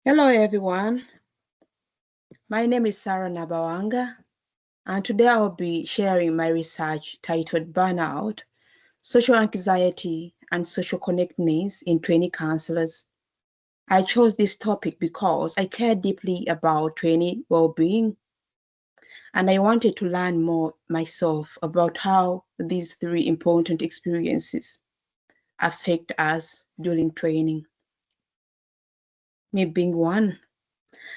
Hello everyone, my name is Sarah Nabawanga, and today I'll be sharing my research titled Burnout, Social Anxiety and Social Connectedness in Trainee Counselors. I chose this topic because I care deeply about trainee well-being, and I wanted to learn more myself about how these three important experiences affect us during training. Me being one.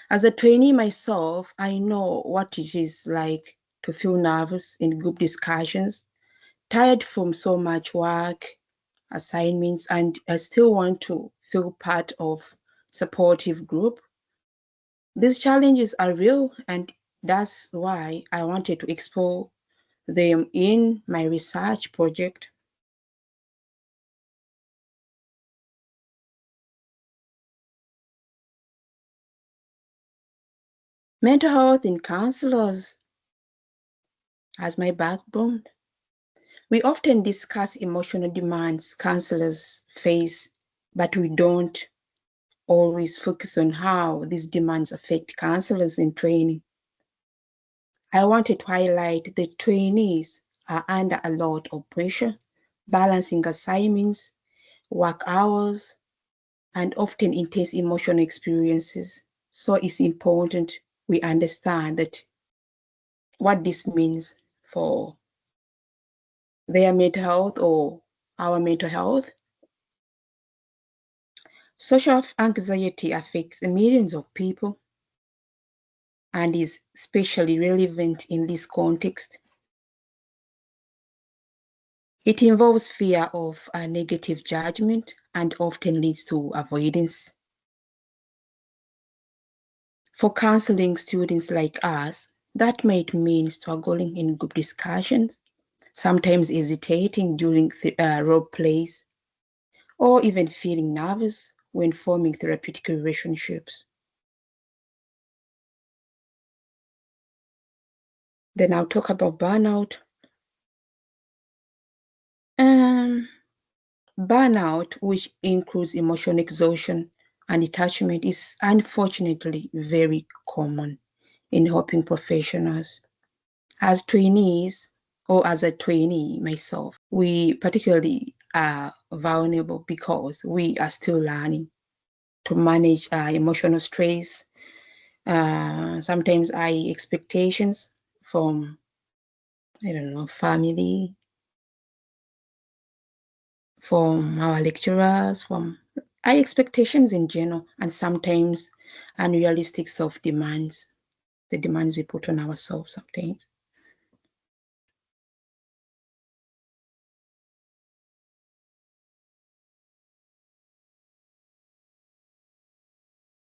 As a trainee myself, I know what it is like to feel nervous in group discussions, tired from so much work, assignments, and I still want to feel part of supportive group. These challenges are real, and that's why I wanted to explore them in my research project. Mental health in counselors as my backbone. We often discuss emotional demands counselors face, but we don't always focus on how these demands affect counselors in training. I wanted to highlight that trainees are under a lot of pressure, balancing assignments, work hours, and often intense emotional experiences. So it's important we understand that what this means for their mental health or our mental health. Social anxiety affects millions of people and is especially relevant in this context. It involves fear of a negative judgment and often leads to avoidance. For counseling students like us, that might mean struggling in group discussions, sometimes hesitating during role plays, or even feeling nervous when forming therapeutic relationships. Then I'll talk about burnout. Burnout, which includes emotional exhaustion and detachment, is unfortunately very common in helping professionals. As trainees, or as a trainee myself, we particularly are vulnerable because we are still learning to manage emotional stress, sometimes high expectations from, family, from our lecturers, from high expectations in general, and sometimes unrealistic self-demands, the demands we put on ourselves sometimes.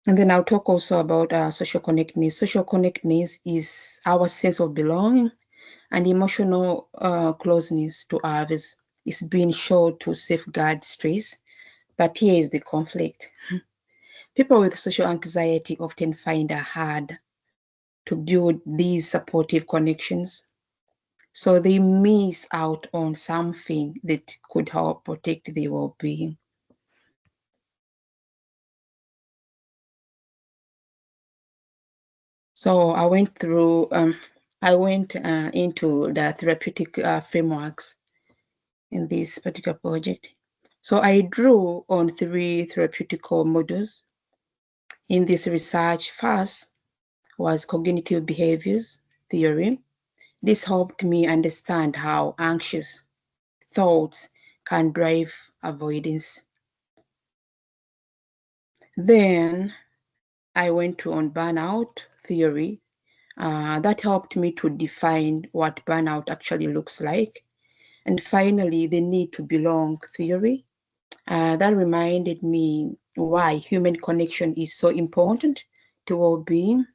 And then I'll talk also about social connectedness. Social connectedness is our sense of belonging and emotional closeness to others. It's being shown to safeguard stress, but here is the conflict. People with social anxiety often find it hard to build these supportive connections. So they miss out on something that could help protect their well-being. So I went into the therapeutic frameworks in this particular project. So I drew on 3 therapeutic models in this research. First was cognitive behaviors theory. This helped me understand how anxious thoughts can drive avoidance. Then I went on burnout theory. That helped me to define what burnout actually looks like. And finally, the need to belong theory. That reminded me why human connection is so important to well-being.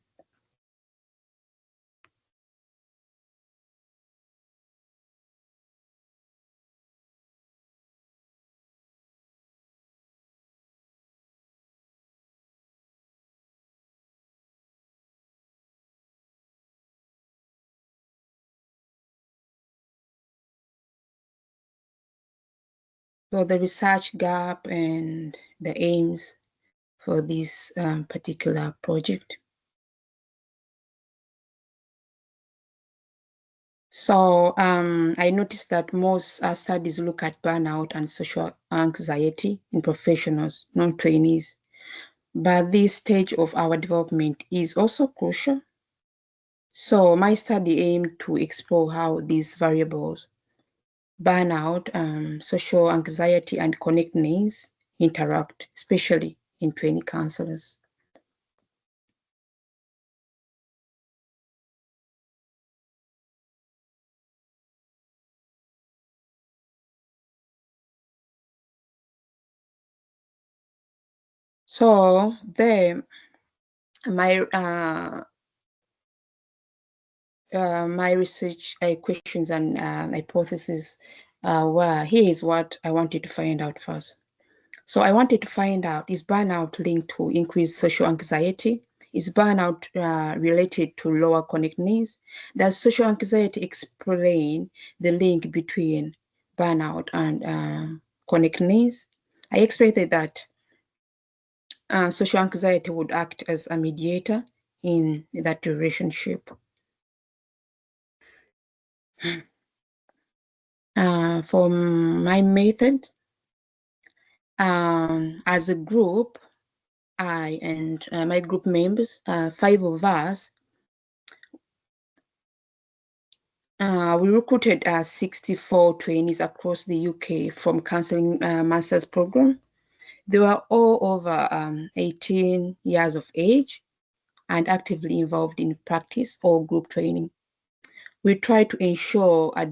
So the research gap and the aims for this particular project. So I noticed that most studies look at burnout and social anxiety in professionals, non-trainees. But this stage of our development is also crucial. So my study aimed to explore how these variables, burnout, social anxiety, and connectedness interact, especially in trainee counselors. So there, my research questions and hypotheses were, here is what I wanted to find out first. So I wanted to find out, is burnout linked to increased social anxiety? Is burnout related to lower connectedness? Does social anxiety explain the link between burnout and connectedness? I expected that social anxiety would act as a mediator in that relationship. For my method, as a group, I and my group members, 5 of us, we recruited 64 trainees across the UK from counselling master's program. They were all over 18 years of age and actively involved in practice or group training. We try to ensure a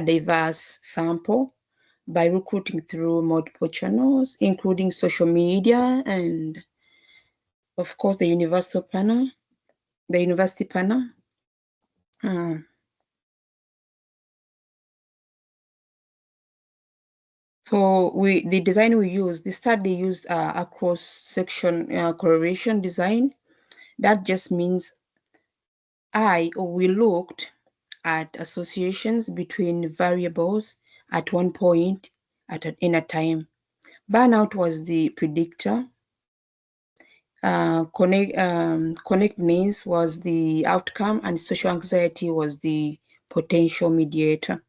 diverse sample by recruiting through multiple channels, including social media and, of course, the university panel. So the design we used, the study used a cross-section correlation design. That just means we looked at associations between variables at one point in a time. Burnout was the predictor. Connectedness was the outcome, and social anxiety was the potential mediator.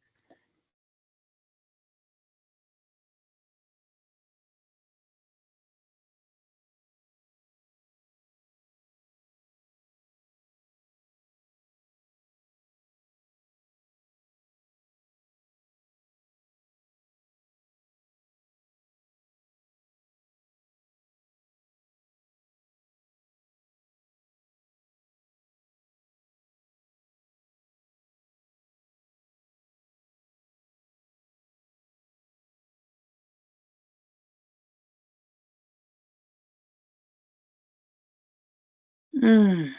Okay.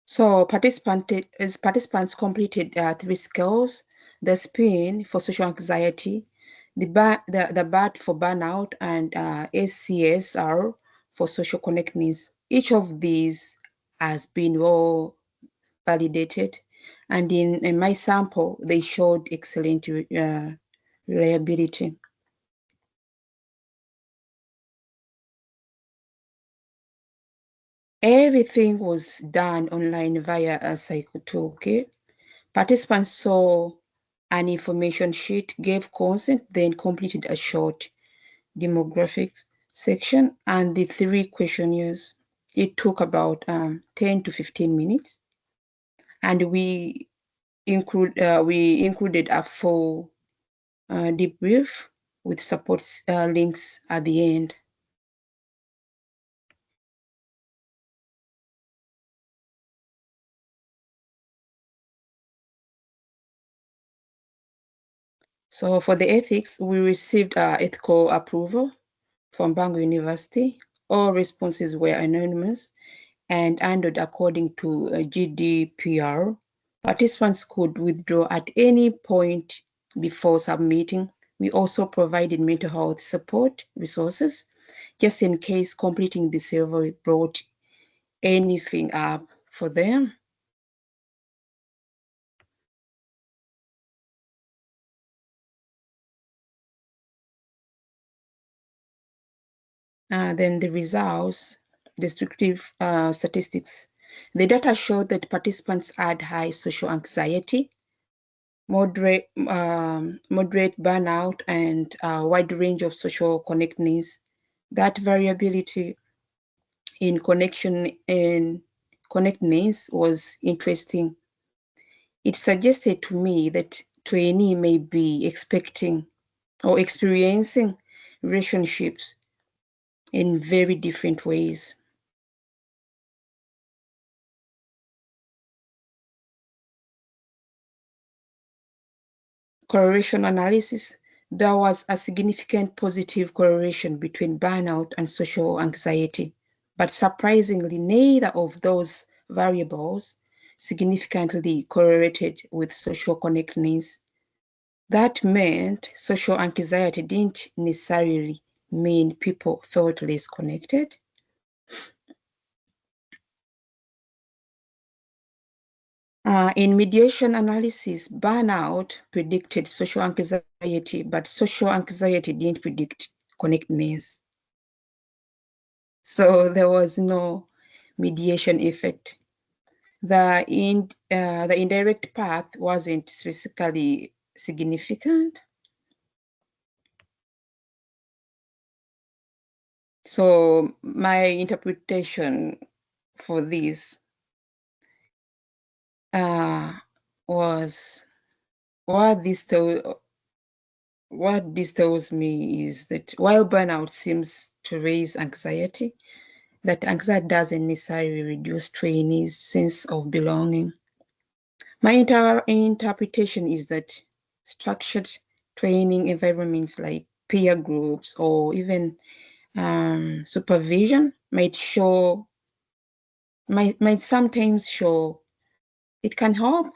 So participants completed 3 scales: the SPIN for social anxiety, the BAT for burnout, and SCS-R for social connectedness. Each of these has been well validated, and in my sample, they showed excellent reliability. Everything was done online via a Psycho toolkit. Participants saw an information sheet, gave consent, then completed a short demographics section and the 3 questionnaires. It took about 10 to 15 minutes. And we included a full debrief with support links at the end. So for the ethics, we received ethical approval from Bangor University. All responses were anonymous and handled according to GDPR. Participants could withdraw at any point before submitting. We also provided mental health support resources, just in case completing the survey brought anything up for them. Then the results, descriptive statistics. The data showed that participants had high social anxiety, moderate burnout, and a wide range of social connectedness. That variability in connection and connectedness was interesting. It suggested to me that trainee may be expecting or experiencing relationships in very different ways. Correlation analysis, there was a significant positive correlation between burnout and social anxiety, but surprisingly, neither of those variables significantly correlated with social connectedness. That meant social anxiety didn't necessarily mean people felt less connected. In mediation analysis, burnout predicted social anxiety, but social anxiety didn't predict connectedness. So there was no mediation effect. The indirect path wasn't statistically significant. So my interpretation for this was what this tells me is that while burnout seems to raise anxiety, that anxiety doesn't necessarily reduce trainees' sense of belonging. My interpretation is that structured training environments like peer groups or even supervision might sometimes show it can help.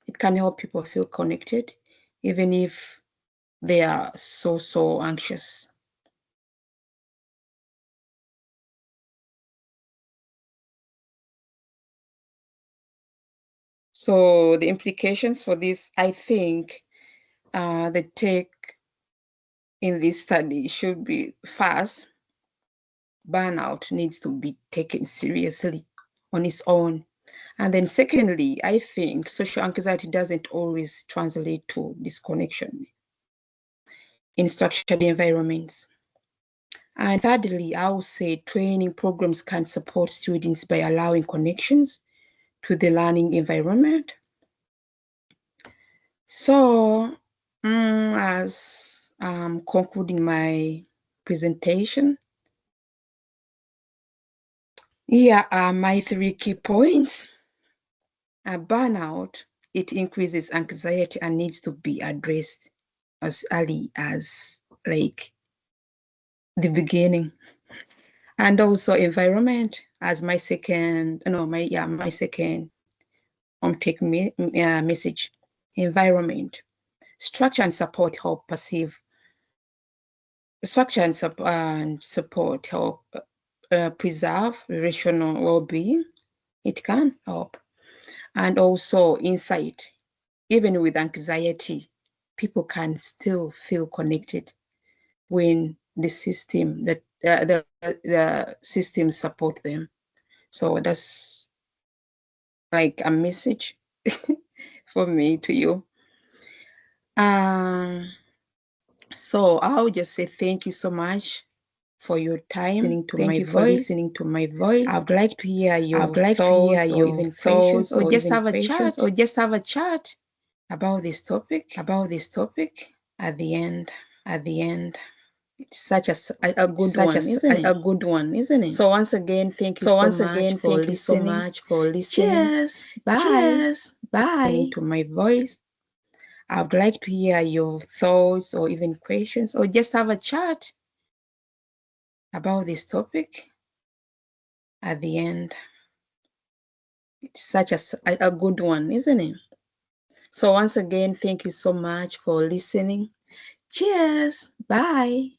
It can help people feel connected, even if they are so anxious. So the implications for this, I think, the take in this study should be first, burnout needs to be taken seriously on its own. And then secondly, I think social anxiety doesn't always translate to disconnection in structured environments. And thirdly, I would say training programs can support students by allowing connections to the learning environment. So, as concluding my presentation, here are my 3 key points. Burnout, it increases anxiety and needs to be addressed as early as like the beginning. And also environment as my second take message. Environment, structure and support help preserve relational well-being. It can help. And also insight, even with anxiety, people can still feel connected when the system the systems support them. So that's like a message for me to you. So I'll just say thank you so much for your time listening to my voice. I'd like to hear your thoughts or just have a chat about this topic at the end. It's such a good one, isn't it? So once again, thank you so much for listening. Cheers. Bye. Cheers. Bye. Listening to my voice. I'd like to hear your thoughts or even questions or just have a chat about this topic at the end. It's such a good one, isn't it? So once again, thank you so much for listening. Cheers. Bye.